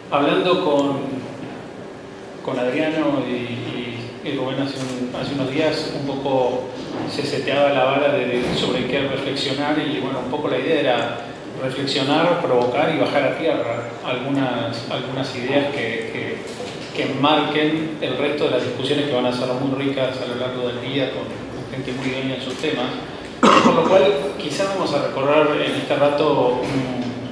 Hablando con Adriano y Rubén hace unos días, un poco se seteaba la vara sobre qué reflexionar, y bueno, un poco la idea era reflexionar, provocar y bajar a tierra algunas ideas que marquen el resto de las discusiones que van a ser muy ricas a lo largo del día con gente muy idónea en sus temas. Por lo cual, quizás vamos a recorrer en este rato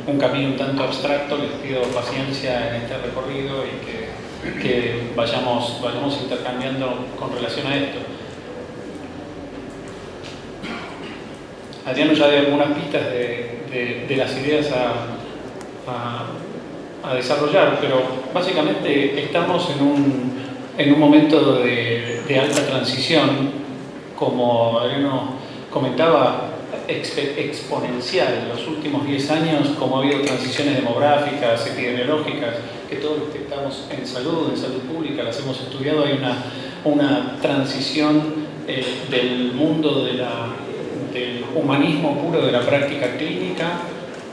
un camino un tanto abstracto. Les pido paciencia en este recorrido y que vayamos intercambiando con relación a esto. Adriano ya dio algunas pistas de las ideas a desarrollar, pero básicamente estamos en un momento de alta transición, como Adriano comentaba, exponencial. En los últimos 10 años, como ha habido transiciones demográficas, epidemiológicas, que todos los que estamos en salud pública las hemos estudiado, hay una transición del mundo del humanismo puro de la práctica clínica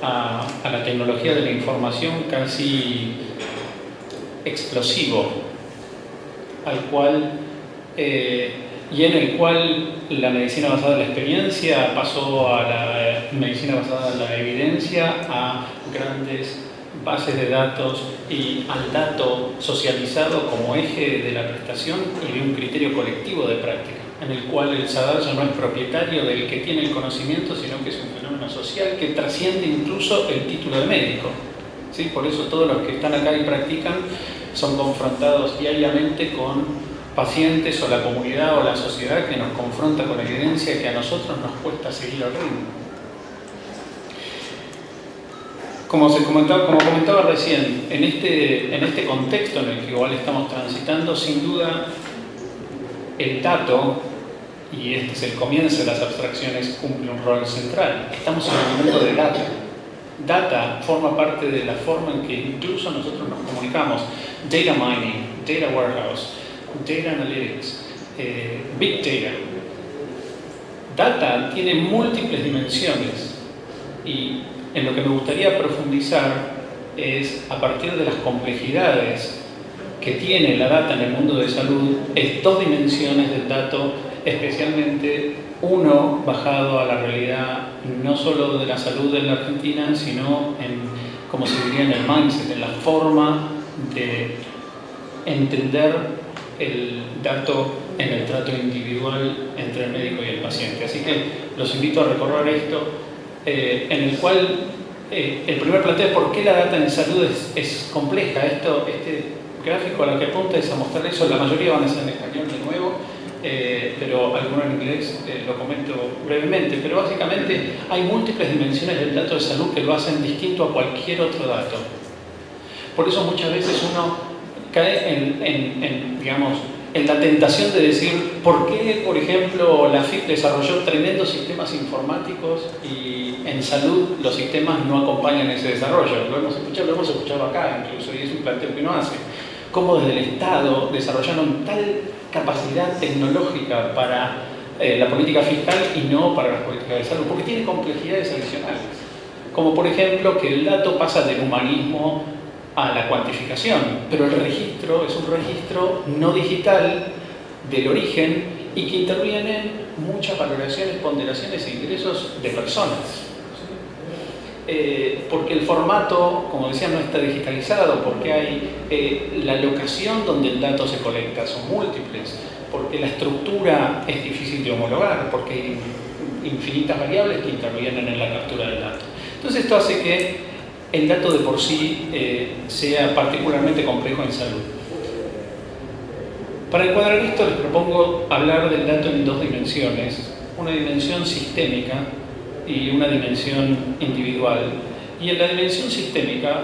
a la tecnología de la información casi explosivo, y en el cual la medicina basada en la experiencia pasó a la medicina basada en la evidencia, a grandes bases de datos y al dato socializado como eje de la prestación y de un criterio colectivo de práctica, en el cual el saber ya no es propietario del que tiene el conocimiento, sino que es un fenómeno social que trasciende incluso el título de médico. ¿Sí? Por eso todos los que están acá y practican son confrontados diariamente con pacientes o la comunidad o la sociedad que nos confronta con la evidencia que a nosotros nos cuesta seguir al ritmo. Como comentaba recién, en este contexto en el que igual estamos transitando, sin duda el dato, y este es el comienzo de las abstracciones, cumple un rol central. Estamos en el mundo de data. Data forma parte de la forma en que incluso nosotros nos comunicamos. Data mining, data warehouse, data analytics, big data. Data tiene múltiples dimensiones, y en lo que me gustaría profundizar es, a partir de las complejidades que tiene la data en el mundo de salud, es dos dimensiones del dato, especialmente uno bajado a la realidad no solo de la salud en la Argentina, sino como se diría, en el mindset, en la forma de entender el dato en el trato individual entre el médico y el paciente. Así que los invito a recorrer esto, en el cual el primer planteo es por qué la data en salud es compleja. Este gráfico a lo que apunta es a mostrar eso. La mayoría van a ser en español de nuevo, pero alguno en inglés, lo comento brevemente. Pero básicamente hay múltiples dimensiones del dato de salud que lo hacen distinto a cualquier otro dato. Por eso muchas veces uno cae en la tentación de decir ¿por qué, por ejemplo, la FIP desarrolló tremendos sistemas informáticos y en salud los sistemas no acompañan ese desarrollo? Lo hemos escuchado acá incluso, y es un planteo que uno hace. Cómo desde el Estado desarrollaron tal capacidad tecnológica para la política fiscal y no para las políticas de salud, porque tiene complejidades adicionales. Como por ejemplo que el dato pasa del humanismo a la cuantificación, pero el registro es un registro no digital del origen y que intervienen muchas valoraciones, ponderaciones e ingresos de personas. Porque el formato, como decía, no está digitalizado, porque hay la locación donde el dato se colecta son múltiples, porque la estructura es difícil de homologar, porque hay infinitas variables que intervienen en la captura del dato. Entonces esto hace que el dato de por sí sea particularmente complejo en salud. Para encuadrar esto les propongo hablar del dato en dos dimensiones, una dimensión sistémica y una dimensión individual. Y en la dimensión sistémica,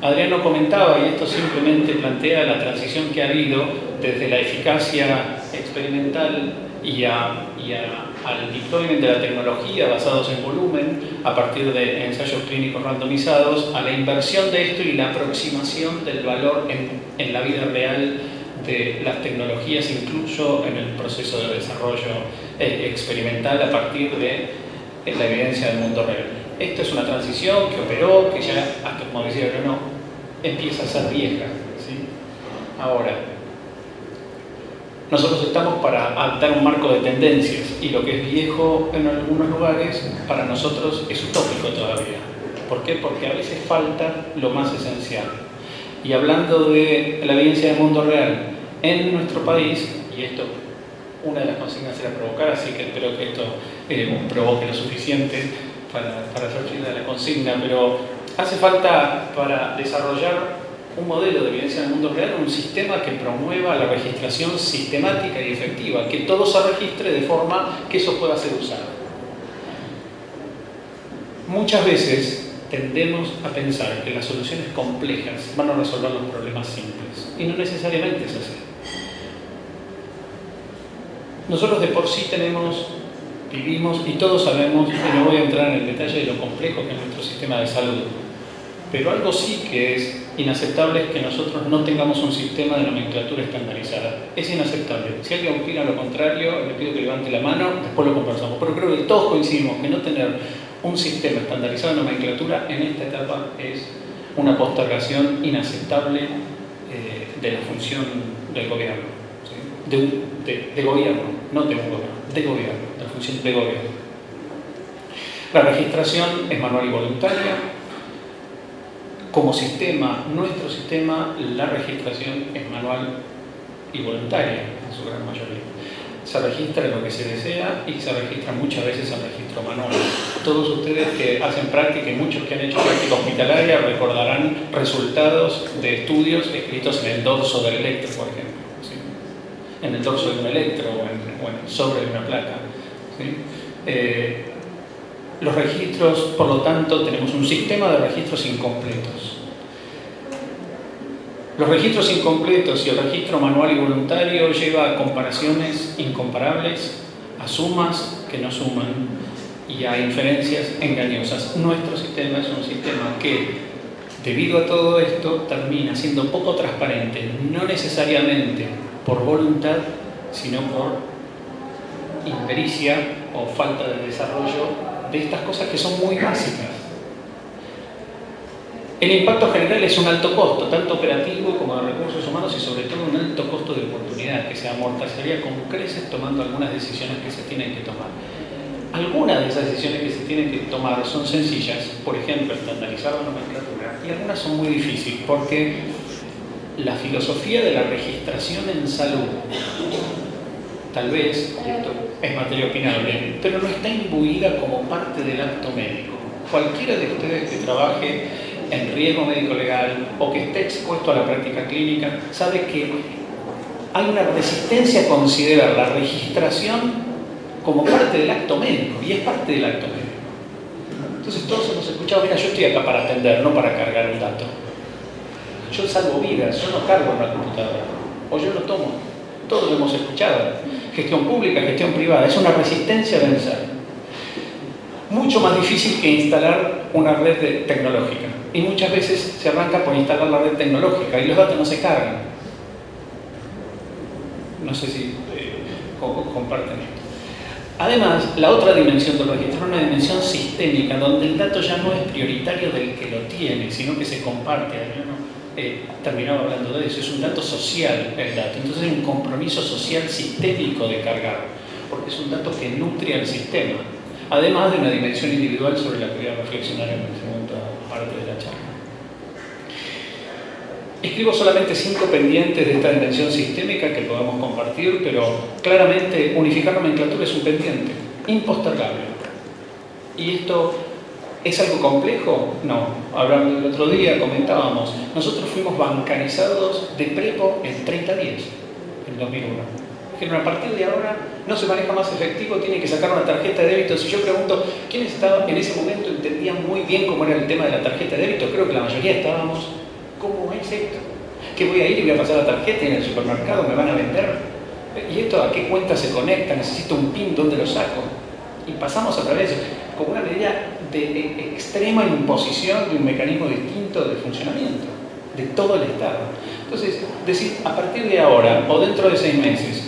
Adriano comentaba, y esto simplemente plantea la transición que ha habido desde la eficacia experimental y al deployment de la tecnología basados en volumen, a partir de ensayos clínicos randomizados, a la inversión de esto y la aproximación del valor en la vida real de las tecnologías, incluso en el proceso de desarrollo experimental a partir de la evidencia del mundo real. Esto es una transición que operó, que ya, hasta como decía Bruno, empieza a ser vieja, ¿sí? Ahora, nosotros estamos para adaptar un marco de tendencias y lo que es viejo en algunos lugares para nosotros es utópico todavía. ¿Por qué? Porque a veces falta lo más esencial. Y hablando de la evidencia del mundo real en nuestro país, y esto, una de las consignas era provocar, así que espero que esto provoque lo suficiente para hacer fin de la consigna, pero hace falta para desarrollar un modelo de evidencia del mundo real, un sistema que promueva la registración sistemática y efectiva, que todo se registre de forma que eso pueda ser usado. Muchas veces tendemos a pensar que las soluciones complejas van a resolver los problemas simples, y no necesariamente es así. Nosotros de por sí vivimos y todos sabemos, y no voy a entrar en el detalle de lo complejo que es nuestro sistema de salud, pero algo sí que es inaceptable es que nosotros no tengamos un sistema de nomenclatura estandarizada. Es inaceptable. Si alguien opina lo contrario, le pido que levante la mano, después lo conversamos. Pero creo que todos coincidimos que no tener un sistema estandarizado de nomenclatura en esta etapa es una postergación inaceptable de la función del gobierno. ¿Sí? De gobierno, no de un gobierno, de gobierno, de la función de gobierno. La registración es manual y voluntaria. Como sistema, nuestro sistema, la registración es manual y voluntaria, en su gran mayoría. Se registra lo que se desea y se registra muchas veces el registro manual. Todos ustedes que hacen práctica y muchos que han hecho práctica hospitalaria recordarán resultados de estudios escritos en el dorso del electro, por ejemplo, ¿sí? En el dorso de un electro o en el sobre de una placa, ¿sí? Los registros, por lo tanto, tenemos un sistema de registros incompletos. Los registros incompletos y el registro manual y voluntario lleva a comparaciones incomparables, a sumas que no suman y a inferencias engañosas. Nuestro sistema es un sistema que, debido a todo esto, termina siendo poco transparente, no necesariamente por voluntad, sino por impericia o falta de desarrollo de estas cosas que son muy básicas. El impacto general es un alto costo, tanto operativo como de recursos humanos y sobre todo un alto costo de oportunidad que se amortizaría con creces tomando algunas decisiones que se tienen que tomar. Algunas de esas decisiones que se tienen que tomar son sencillas, por ejemplo, estandarizar la nomenclatura, y algunas son muy difíciles porque la filosofía de la registración en salud, tal vez, esto es materia opinable, pero no está imbuida como parte del acto médico. Cualquiera de ustedes que trabaje en riesgo médico legal o que esté expuesto a la práctica clínica sabe que hay una resistencia a considerar la registración como parte del acto médico, y es parte del acto médico. Entonces todos hemos escuchado, mira, yo estoy acá para atender, no para cargar un dato. Yo salvo vidas, yo no cargo en una computadora, o yo lo tomo. Todos lo hemos escuchado. Gestión pública, gestión privada, es una resistencia a vencer. Mucho más difícil que instalar una red tecnológica. Y muchas veces se arranca por instalar la red tecnológica y los datos no se cargan. No sé si comparten esto. Además, la otra dimensión del registro es una dimensión sistémica, donde el dato ya no es prioritario del que lo tiene, sino que se comparte. Terminaba hablando de eso, es un dato social el dato, entonces hay un compromiso social sistémico de cargar, porque es un dato que nutre al sistema, además de una dimensión individual sobre la que voy a reflexionar en la segunda parte de la charla. Escribo solamente 5 pendientes de esta dimensión sistémica que podemos compartir, pero claramente unificar nomenclatura es un pendiente impostergable. Y esto ¿es algo complejo? No. Hablando el otro día, comentábamos, nosotros fuimos bancarizados de prepo en 30 días, en 2001. Dijeron, a partir de ahora no se maneja más efectivo, tiene que sacar una tarjeta de débito. Si yo pregunto, ¿quiénes estaban en ese momento entendían muy bien cómo era el tema de la tarjeta de débito? Creo que la mayoría estábamos, ¿cómo es esto? ¿Que voy a ir y voy a pasar la tarjeta y en el supermercado me van a vender? ¿Y esto a qué cuenta se conecta? ¿Necesito un PIN? ¿Dónde lo saco? Y pasamos a través como una medida de extrema imposición de un mecanismo distinto de funcionamiento de todo el Estado. Entonces, decir, a partir de ahora o dentro de 6 meses,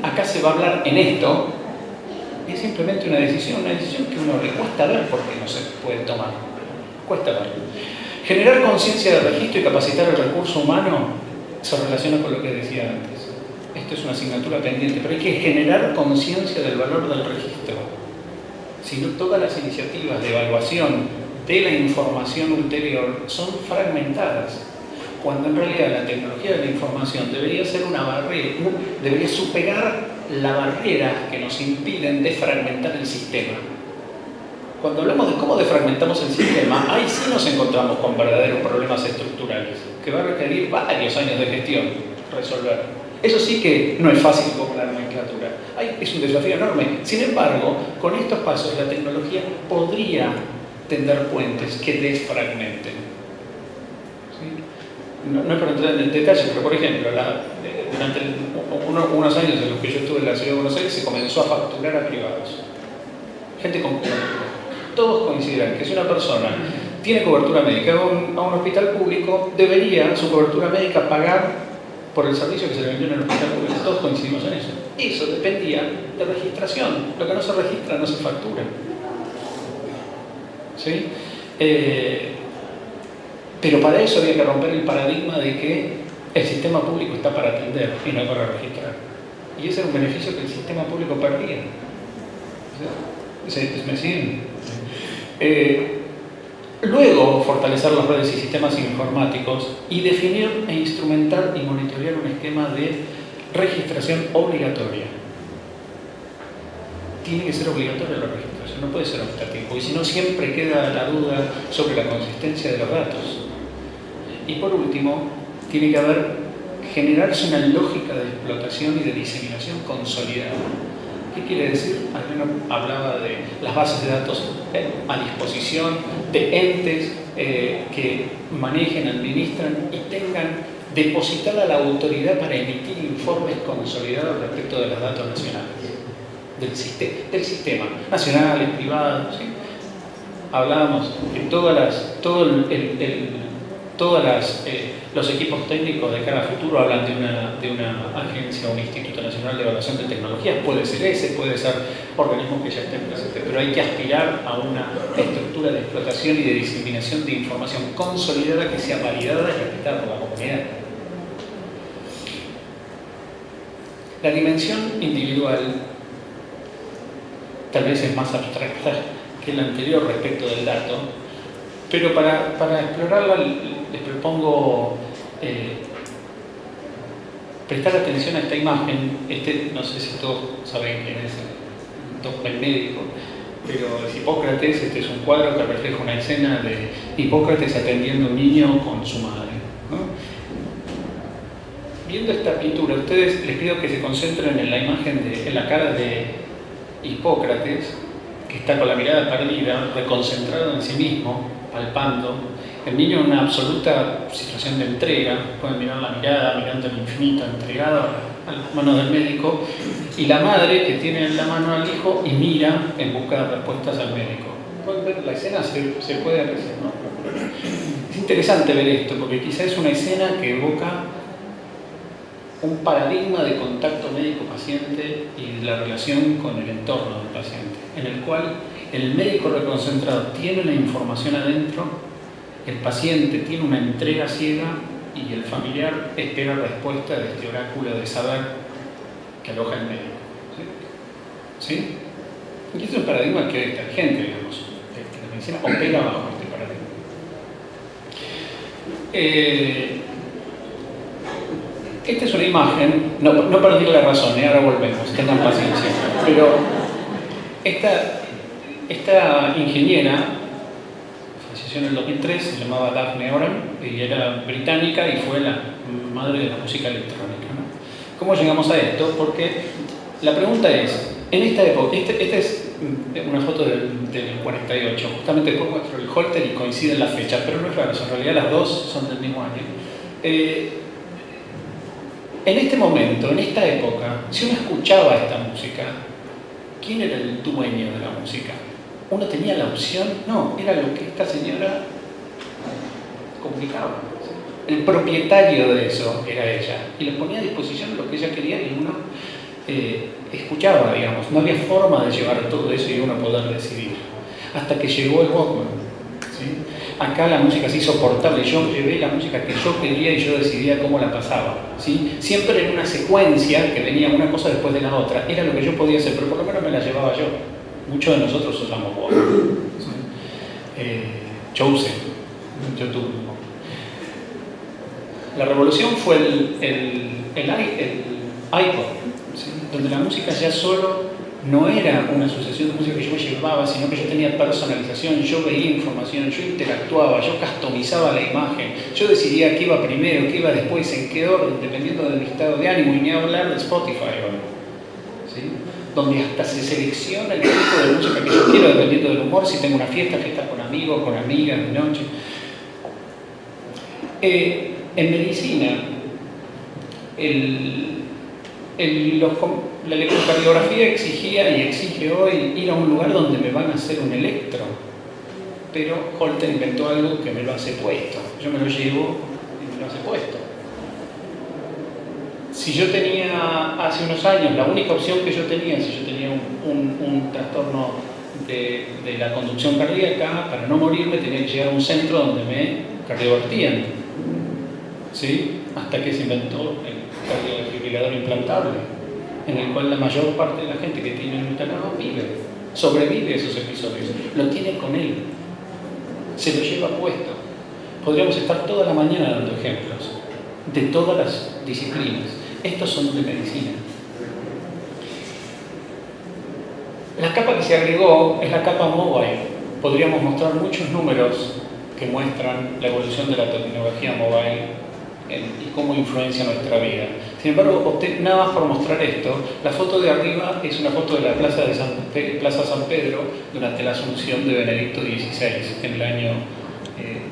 acá se va a hablar en esto, es simplemente una decisión que a uno le cuesta ver porque no se puede tomar. Cuesta ver. Generar conciencia de registro y capacitar el recurso humano se relaciona con lo que decía antes. Esto es una asignatura pendiente, pero hay que generar conciencia del valor del registro. Si no, todas las iniciativas de evaluación de la información ulterior son fragmentadas, cuando en realidad la tecnología de la información debería ser una barrera, debería superar la barrera que nos impiden defragmentar el sistema. Cuando hablamos de cómo defragmentamos el sistema, ahí sí nos encontramos con verdaderos problemas estructurales, que va a requerir varios años de gestión resolver. Eso sí que no es fácil como la nomenclatura. Es un desafío enorme. Sin embargo, con estos pasos la tecnología podría tender puentes que desfragmenten. ¿Sí? No es para entrar en el detalle, pero por ejemplo, durante unos años en los que yo estuve en la ciudad de Buenos Aires se comenzó a facturar a privados. Gente con cobertura. Todos coincidirán que si una persona tiene cobertura médica a un hospital público, debería su cobertura médica pagar por el servicio que se le vendió en el hospital público. Todos coincidimos en eso. Eso dependía de registración. Lo que no se registra no se factura. ¿Sí? Pero para eso había que romper el paradigma de que el sistema público está para atender y no para registrar. Y ese era un beneficio que el sistema público perdía. ¿Me siguen? Luego, fortalecer las redes y sistemas informáticos y definir e instrumentar y monitorear un esquema de registración obligatoria. Tiene que ser obligatoria la registración, no puede ser optativo, porque si no siempre queda la duda sobre la consistencia de los datos. Y por último, tiene que generarse una lógica de explotación y de diseminación consolidada. ¿Qué quiere decir? Alguien hablaba de las bases de datos a disposición de entes que manejen, administran y tengan depositada la autoridad para emitir informes consolidados respecto de los datos nacionales, del sistema, nacionales, privados. ¿Sí? Hablábamos que los equipos técnicos de cara a futuro hablan de una agencia o un Instituto Nacional de Evaluación de Tecnologías, puede ser ese, puede ser organismos que ya estén presentes, pero hay que aspirar a una estructura de explotación y de diseminación de información consolidada que sea validada y respetada por la comunidad. La dimensión individual tal vez es más abstracta que la anterior respecto del dato, pero para explorarla les propongo prestar atención a esta imagen. No sé si todos saben quién es el médico, pero es Hipócrates. Este es un cuadro que refleja una escena de Hipócrates atendiendo a un niño con su madre, ¿no? Viendo esta pintura, ustedes les pido que se concentren en la imagen, en la cara de Hipócrates, que está con la mirada perdida, reconcentrado en sí mismo, palpando. El niño en una absoluta situación de entrega, pueden mirar la mirada, mirando el infinito, entregado a las manos del médico, y la madre que tiene en la mano al hijo y mira en busca de respuestas al médico. Pueden ver la escena, se puede apreciar, ¿no? Es interesante ver esto, porque quizás es una escena que evoca un paradigma de contacto médico-paciente y de la relación con el entorno del paciente, en el cual el médico reconcentrado tiene la información adentro, el paciente tiene una entrega ciega y el familiar espera respuesta de este oráculo de saber que aloja el médico. ¿Sí? ¿Sí? Y este es un paradigma que está vigente, digamos, que la medicina opera bajo este paradigma. Esta es una imagen, no perdí la razón, ahora volvemos, tengan paciencia. Pero esta ingeniera falleció en el 2003, se llamaba Daphne Oram y era británica y fue la madre de la música electrónica, ¿no? ¿Cómo llegamos a esto? Porque la pregunta es, en esta época, esta es una foto del 48, justamente después muestro el Holter y coinciden las fechas, pero no es raro, en realidad las dos son del mismo año. En este momento, en esta época, si uno escuchaba esta música, ¿quién era el dueño de la música? ¿Uno tenía la opción? No, era lo que esta señora comunicaba. El propietario de eso era ella, y le ponía a disposición lo que ella quería y uno escuchaba, digamos. No había forma de llevar todo eso y uno poder decidir. Hasta que llegó el Walkman, ¿sí? Acá la música se hizo portable, yo llevé la música que yo quería y yo decidía cómo la pasaba, ¿sí? Siempre en una secuencia que venía una cosa después de la otra, era lo que yo podía hacer, pero por lo menos me la llevaba yo. Muchos de nosotros usamos voz, ¿sí? Yo usé, YouTube. La revolución fue el iPod, ¿sí? Donde la música ya solo no era una sucesión de música que yo me llevaba, sino que yo tenía personalización, yo veía información, yo interactuaba, yo customizaba la imagen, yo decidía qué iba primero, qué iba después, en qué orden, dependiendo de mi estado de ánimo, y ni hablar de Spotify, ¿sí? Donde hasta se selecciona el tipo de música que yo quiero dependiendo del humor, si tengo una fiesta con amigos, con amigas, de noche. En medicina, la electrocardiografía exigía y exige hoy ir a un lugar donde me van a hacer un electro, pero Holter inventó algo que me lo hace puesto. Yo me lo llevo y me lo hace puesto. Si yo tenía hace unos años, la única opción que yo tenía, si yo tenía un trastorno de la conducción cardíaca, para no morirme tenía que llegar a un centro donde me cardiovertían, ¿sí? Hasta que se inventó el cardiofibrilador implantable, en el cual la mayor parte de la gente que tiene un instalado sobrevive esos episodios, lo tiene con él, se lo lleva puesto. Podríamos estar toda la mañana dando ejemplos de todas las disciplinas. Estos son de medicina. La capa que se agregó es la capa mobile. Podríamos mostrar muchos números que muestran la evolución de la tecnología mobile y cómo influencia nuestra vida. Sin embargo, nada más por mostrar esto, la foto de arriba es una foto de la Plaza San Pedro durante la asunción de Benedicto XVI en el año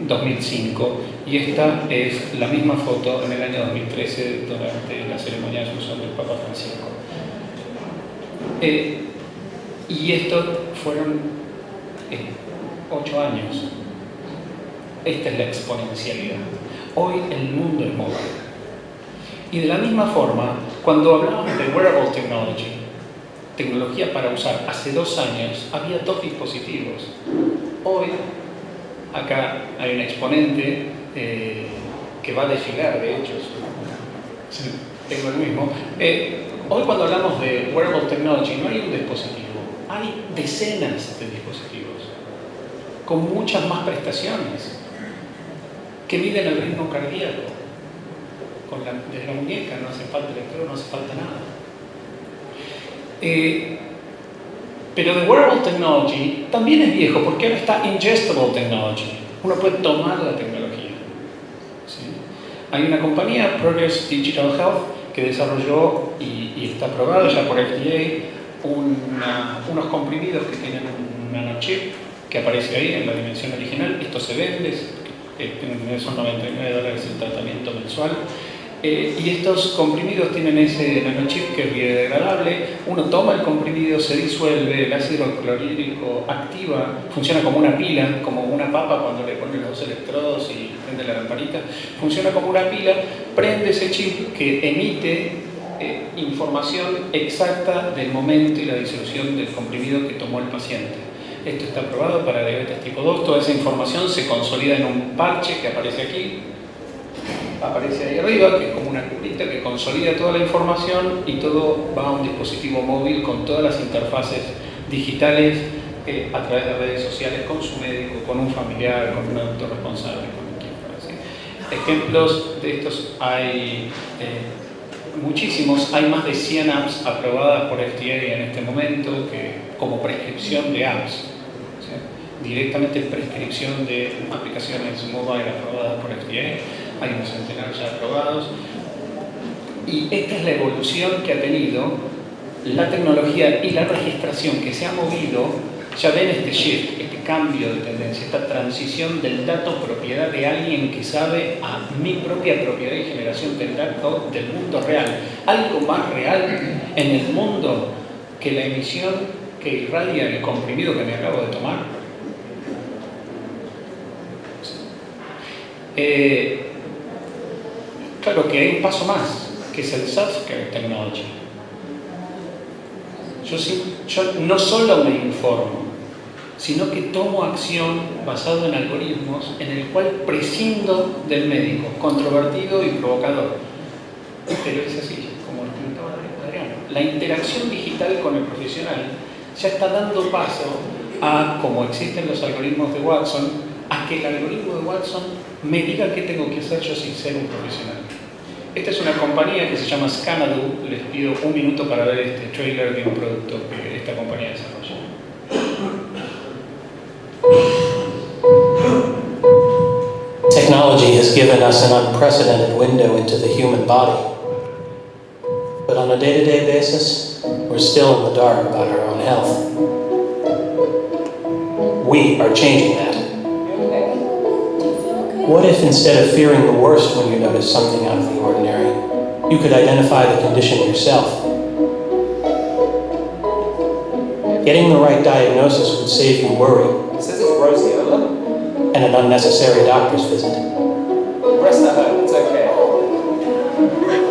2005, y esta es la misma foto en el año 2013 durante la ceremonia de asunción del Papa Francisco. Y esto fueron 8 años. Esta es la exponencialidad. Hoy el mundo es mobile. Y de la misma forma, cuando hablábamos de wearable technology, tecnología para usar, hace 2 años había 2 dispositivos. Hoy, acá hay un exponente que va a desfilar, de hecho, tengo el mismo. Hoy cuando hablamos de wearable technology no hay un dispositivo, hay decenas de dispositivos con muchas más prestaciones que miden el ritmo cardíaco. Desde la muñeca no hace falta electrodo, no hace falta nada. Pero de wearable technology también es viejo, porque ahora está ingestible technology. Uno puede tomar la tecnología, ¿sí? Hay una compañía, Progress Digital Health, que desarrolló y está aprobado ya por FDA unos comprimidos que tienen un nanochip que aparece ahí en la dimensión original. Esto se vende, son $99 el tratamiento mensual. Y estos comprimidos tienen ese nanochip que es biodegradable. Uno toma el comprimido, se disuelve, el ácido clorhídrico activa, funciona como una pila, como una papa cuando le ponen los 2 electrodos y prende la lamparita. Funciona como una pila, prende ese chip que emite información exacta del momento y la disolución del comprimido que tomó el paciente. Esto está aprobado para diabetes tipo 2. Toda esa información se consolida en un parche que aparece aquí, aparece ahí arriba, que es como una curita que consolida toda la información, y todo va a un dispositivo móvil con todas las interfaces digitales a través de redes sociales con su médico, con un familiar, con un adulto responsable, con quien fuera, ¿sí? Ejemplos de estos hay muchísimos. Hay más de 100 apps aprobadas por FDA en este momento como prescripción de apps, ¿sí? Directamente prescripción de aplicaciones mobile aprobadas por FDA. Hay unos centenares ya aprobados. Y esta es la evolución que ha tenido la tecnología y la registración, que se ha movido. Ya ven este shift, este cambio de tendencia, esta transición del dato propiedad de alguien que sabe a mi propia propiedad y generación del dato del mundo real. Algo más real en el mundo que la emisión que irradia el comprimido que me acabo de tomar. Claro que hay un paso más, que es el self-care technology. Yo no solo me informo, sino que tomo acción basado en algoritmos en el cual prescindo del médico, controvertido y provocador. Pero es así, como lo comentaba Adriano. La interacción digital con el profesional ya está dando paso a, como existen los algoritmos de Watson, a que el algoritmo de Watson me diga qué tengo que hacer yo sin ser un profesional. Esta es una compañía que se llama Scanadu. Les pido un minuto para ver este trailer de un producto que esta compañía desarrolla. Technology has given us an unprecedented window into the human body. But on a day-to-day basis, we're still in the dark about our own health. We are changing that. What if instead of fearing the worst when you notice something out of the ordinary, you could identify the condition yourself? Getting the right diagnosis would save you worry. It says it's roseola. And an unnecessary doctor's visit. Rest at home, it's okay.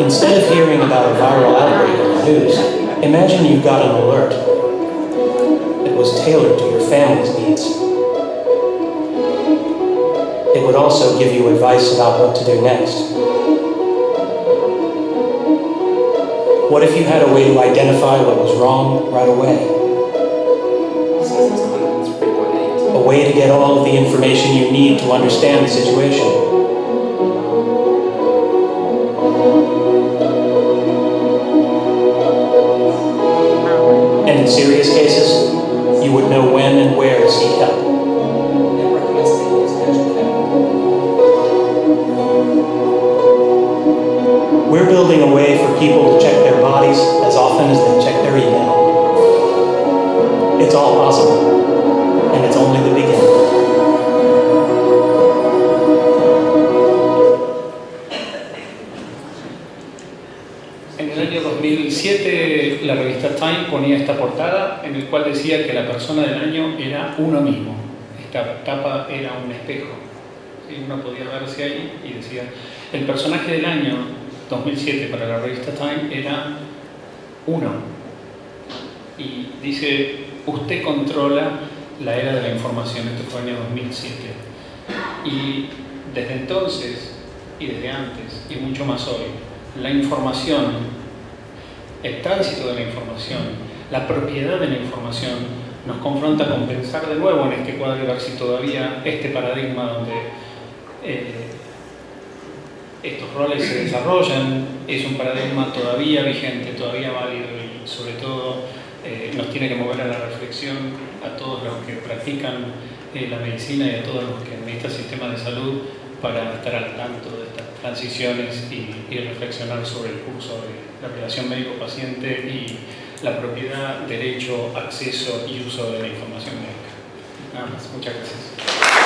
Instead of hearing about a viral outbreak on the news, imagine you got an alert. It was tailored to your family's needs. It would also give you advice about what to do next. What if you had a way to identify what was wrong right away? A way to get all of the information you need to understand the situation. And in serious cases, you would know when and where to seek help. We're building a way for people to check their bodies as often as they check their email. It's all possible. And it's only the beginning. En el año 2007, la revista Time ponía esta portada en el cual decía que la persona del año era uno mismo. Esta tapa era un espejo. Y uno podía verse ahí y decía, el personaje del año 2007 para la revista Time era uno. Y dice, usted controla la era de la información. Esto fue en el año 2007. Y desde entonces, y desde antes, y mucho más hoy, la información, el tránsito de la información, la propiedad de la información, nos confronta con pensar de nuevo en este cuadro y ver si todavía este paradigma donde estos roles se desarrollan es un paradigma todavía vigente, todavía válido y sobre todo nos tiene que mover a la reflexión a todos los que practican la medicina y a todos los que administran sistemas de salud para estar al tanto de estas transiciones y reflexionar sobre el curso de la relación médico-paciente y la propiedad, derecho, acceso y uso de la información médica. Nada más, muchas gracias.